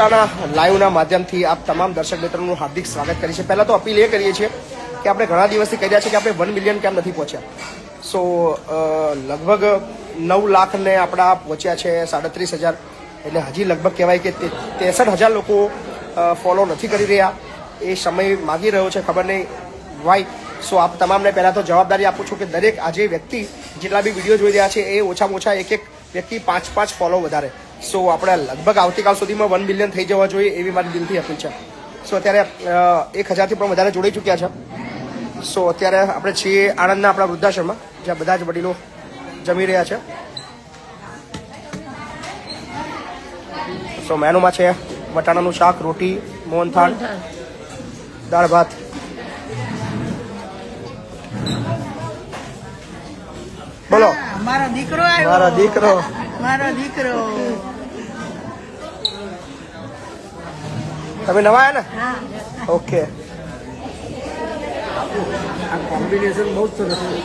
આશાના લાઈવના માધ્યમથી આપ તમામ દર્શક મિત્રોનું હાર્દિક સ્વાગત કરીએ છીએ. પહેલાં તો અપીલ એ કરીએ છીએ કે આપણે ઘણા દિવસથી કહી રહ્યા છીએ કે આપણે 1 મિલિયન કેમ નથી પહોંચ્યા. સો લગભગ 9 લાખ ને આપણા પહોંચ્યા છે 37,000, એટલે હજી લગભગ કહેવાય કે 63,000 લોકો ફોલો નથી કરી રહ્યા. એ સમય માગી રહ્યો છે, ખબર નહીં વાય. સો આપ તમામને પહેલાં તો જવાબદારી આપું છું કે દરેક આજે વ્યક્તિ જેટલા બી વિડીયો જોઈ રહ્યા છે એ ઓછામાં ઓછા એક વ્યક્તિ 5 ફોલો વધારે. સો આપણે લગભગ આવતીકાલ સુધીમાં 1 મિલિયન થઈ જવા જોઈએ એવી મારી દિલથી અપીલ છે. સો અત્યારે 1,000થી પણ વધારે જોડાઈ ચૂક્યા છે. સો અત્યારે આપણે છીએ આણંદના આપણા વૃદ્ધાશ્રમમાં, જ્યાં બધા જ વડીલો જમી રહ્યા છે. સો મેનુમાં છે બટાણાનું શાક, રોટી, મોહનથાળ, દાળ ભાત. બોલો. મારો દીકરો આવ્યો. મારો દીકરો તમે નવા આવ્યા ને? ઓકે.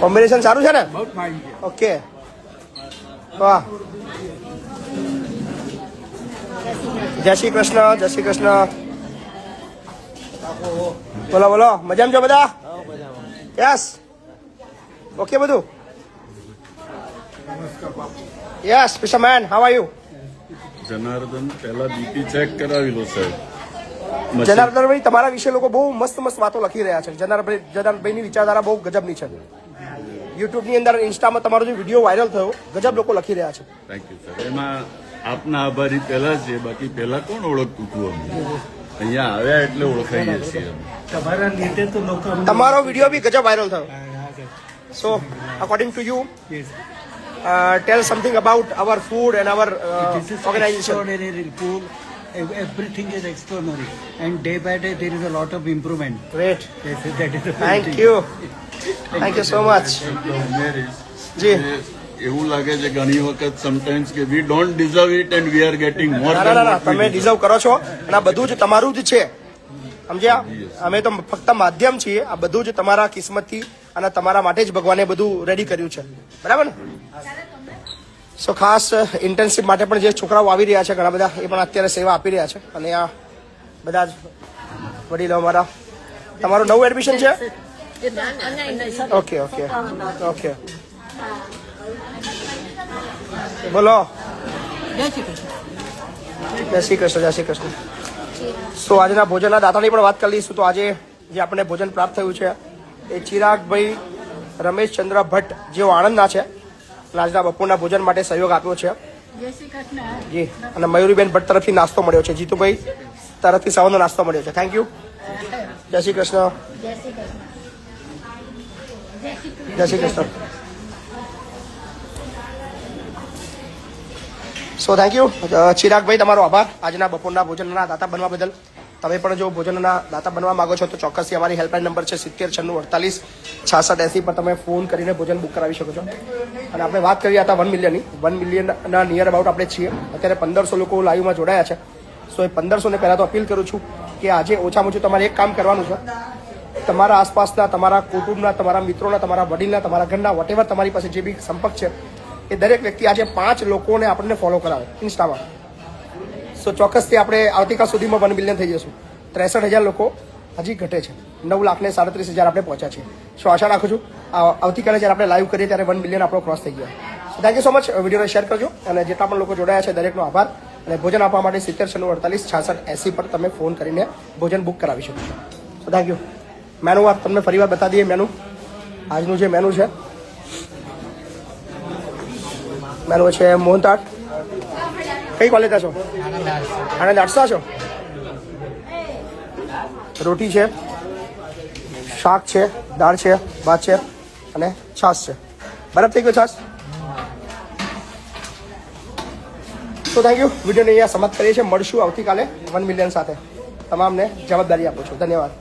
કોમ્બિનેશન સારું છે ને? ઓકે, વાહ. જય શ્રી કૃષ્ણ. જય શ્રી કૃષ્ણ. બોલો બોલો, મજામાં છો બધા? યસ, ઓકે બધું? Yes fisherman, how are you? Janardan, પહેલા બીપી ચેક કરાવી લો સાહેબ. જનાર્દનભાઈ, તમારા વિશે લોકો બહુ મસ્ત મસ્ત વાતો લખી રહ્યા છે. જનાર્દનભાઈની વિચારધારા બહુ ગજબની છે. યુટ્યુબની અંદર, ઇન્સ્ટામાં તમારો જે વિડીયો વાયરલ થયો, ગજબ લોકો લખી રહ્યા છે. Thank you sir. એમાં આપના આભારી પહેલા છે, બાકી પહેલા કોણ ઓળખતું હતું અમને? અહીંયા આવ્યા એટલે ઓળખાઈએ છીએ. તમારા લીધે તો લોકો તમારો વિડીયો બી ગજબ વાયરલ થયો. So according to you, tell something about our food and our organization. Food, everything is extraordinary, and day by day there is a lot of improvement. Great. Yes, that is the Thank you. Thank you so much. જી. એવું લાગે છે ઘણી વખત sometimes કે we don't deserve it and we are getting more. ના, તમે deserve કરો છો અને આ બધું જ તમારું જ છે, સમજ્યા? અમે તો ફક્ત માધ્યમ છીએ. આ બધું જ તમારા કિસ્મતથી અને તમારા માટે જ ભગવાને બધું રેડી કર્યું છે, બરાબર ને? સો ખાસ ઇન્ટર્નશીપ માટે પણ જે છોકરાઓ આવી રહ્યા છે ઘણા બધા, એ પણ અત્યારે સેવા આપી રહ્યા છે. અને આ બધા જ વડીલો અમારા. તમારું નવું એડમિશન છે? Okay okay okay. બોલો. જય શ્રી કૃષ્ણ. જય શ્રી કૃષ્ણ. સો આજના ભોજનના દાતાની પણ વાત કરી લઈશું. તો આજે જે આપણને ભોજન પ્રાપ્ત થયું છે એ ચિરાગભાઈ રમેશચંદ્ર ભટ્ટ, જેઓ આણંદના છે, આજના બપોરના ભોજન માટે સહયોગ આપ્યો છે. જી. અને મયુરીબેન ભટ્ટ તરફથી નાસ્તો મળ્યો છે. જીતુભાઈ તરફથી સવારનો નાસ્તો મળ્યો છે. Thank you. જય શ્રી કૃષ્ણ. જય Shri Krishna. So thank you ચિરાગભાઈ, તમારો આભાર આજના બપોરના ભોજનના દાતા બનવા બદલ. તમે પણ જો ભોજનના દાતા બનવા માંગો છો તો ચોક્કસથી અમારી હેલ્પલાઇન નંબર છે 7096486680 પર તમે ફોન કરીને ભોજન બુક કરાવી શકો છો. અને આપણે વાત કરી હતા 1 મિલિયનની. 1 મિલિયનના નિયર અબાઉટ આપણે છીએ. અત્યારે 1500 લોકો લાઈવમાં જોડાયા છે. સો એ 1500ને પહેલાં તો અપીલ કરું છું કે આજે ઓછામાં ઓછું તમારે એક કામ કરવાનું છે. તમારા આસપાસના, તમારા કુટુંબના, તમારા મિત્રોના, તમારા વડીલના, તમારા ઘરના, વોટેવર તમારી પાસે જે બી સંપર્ક છે એ દરેક વ્યક્તિ આજે 5 લોકોને આપણને ફોલો કરાવે ઇન્સ્ટામાં. સો ચોક્કસથી આપણે આવતીકાલ સુધીમાં 1 મિલિયન થઈ જશું. 63,000 લોકો હજી ઘટે છે. 9,37,000 આપણે પહોંચ્યા છીએ. સો આશા રાખું છું આવતીકાલે જ્યારે આપણે લાઈવ કરીએ ત્યારે 1 મિલિયન આપણો ક્રોસ થઈ ગયા. Thank you so much. વિડીયોને શેર કરજો અને જેટલા પણ લોકો જોડાયા છે દરેકનો આભાર. અને ભોજન આપવા માટે 7096486680 પર તમે ફોન કરીને ભોજન બુક કરાવી શકો છો. સો થેન્ક યુ. મેનુ વાત તમને ફરી વાર બતા દઈએ. મેનુ આજનું જે મેનુ છે, મેનુ છે મોહનથાળ. કઈ કોલેજના છો? આણંદ આર્ટ્સના છો? રોટી છે, શાક છે, દાળ છે, ભાત છે અને છાશ છે. બરાબર થઈ ગયો છાશ? તો થેન્ક યુ. વિડીયોને અહીંયા સમાપ્ત કરીએ છીએ. મળશું આવતીકાલે 1 મિલિયન સાથે. તમામને જવાબદારી આપું છું. ધન્યવાદ.